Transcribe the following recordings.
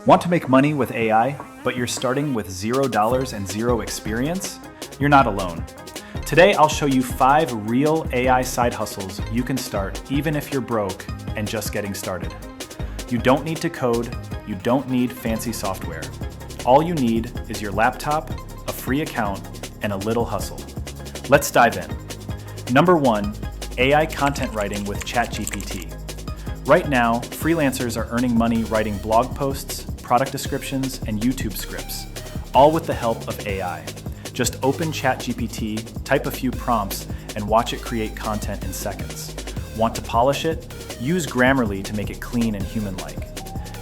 Want to make money with AI, but you're starting with $0 and zero experience? You're not alone. Today, I'll show you 5 real AI side hustles you can start even if you're broke and just getting started. You don't need to code, you don't need fancy software. All you need is your laptop, a free account, and a little hustle. Let's dive in. Number 1, AI content writing with ChatGPT. Right now, freelancers are earning money writing blog posts, product descriptions, and YouTube scripts, all with the help of AI. Just open ChatGPT, type a few prompts, and watch it create content in seconds. Want to polish it? Use Grammarly to make it clean and human-like.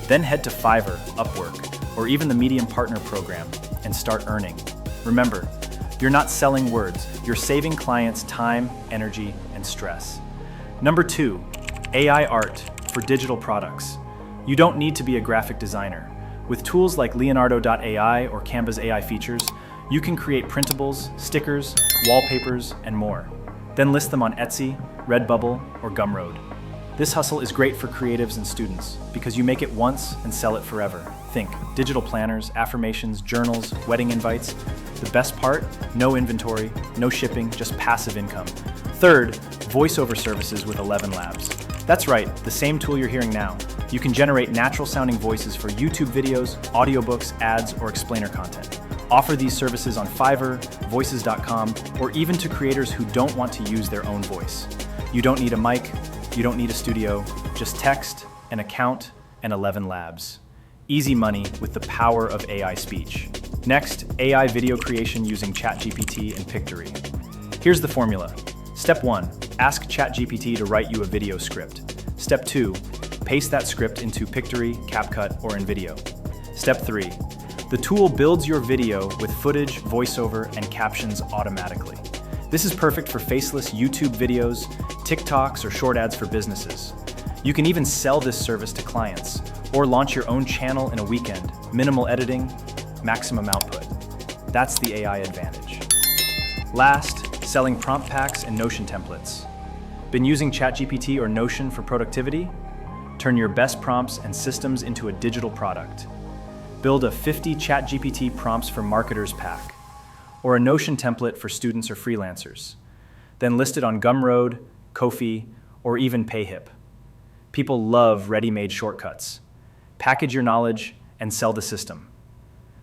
Then head to Fiverr, Upwork, or even the Medium Partner Program and start earning. Remember, you're not selling words, you're saving clients time, energy, and stress. Number 2, AI art for digital products. You don't need to be a graphic designer. With tools like Leonardo.ai or Canva's AI features, you can create printables, stickers, wallpapers, and more. Then list them on Etsy, Redbubble, or Gumroad. This hustle is great for creatives and students because you make it once and sell it forever. Think digital planners, affirmations, journals, wedding invites. The best part? No inventory, no shipping, just passive income. Third, voiceover services with ElevenLabs. That's right, the same tool you're hearing now. You can generate natural-sounding voices for YouTube videos, audiobooks, ads, or explainer content. Offer these services on Fiverr, Voices.com, or even to creators who don't want to use their own voice. You don't need a mic, you don't need a studio, just text, an account, and ElevenLabs. Easy money with the power of AI speech. Next, AI video creation using ChatGPT and Pictory. Here's the formula. Step 1, ask ChatGPT to write you a video script. Step 2, paste that script into Pictory, CapCut, or InVideo. Step 3, the tool builds your video with footage, voiceover, and captions automatically. This is perfect for faceless YouTube videos, TikToks, or short ads for businesses. You can even sell this service to clients, or launch your own channel in a weekend. Minimal editing, maximum output. That's the AI advantage. Last, selling prompt packs and Notion templates. Been using ChatGPT or Notion for productivity? Turn your best prompts and systems into a digital product. Build a 50 ChatGPT prompts for marketers pack, or a Notion template for students or freelancers. Then list it on Gumroad, Ko-fi, or even Payhip. People love ready-made shortcuts. Package your knowledge and sell the system.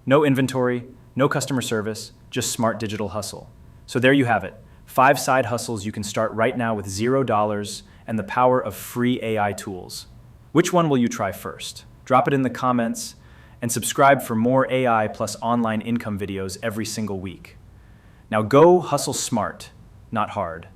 No inventory, no customer service, just smart digital hustle. So there you have it, 5 side hustles you can start right now with $0 and the power of free AI tools. Which one will you try first? Drop it in the comments and subscribe for more AI plus online income videos every single week. Now go hustle smart, not hard.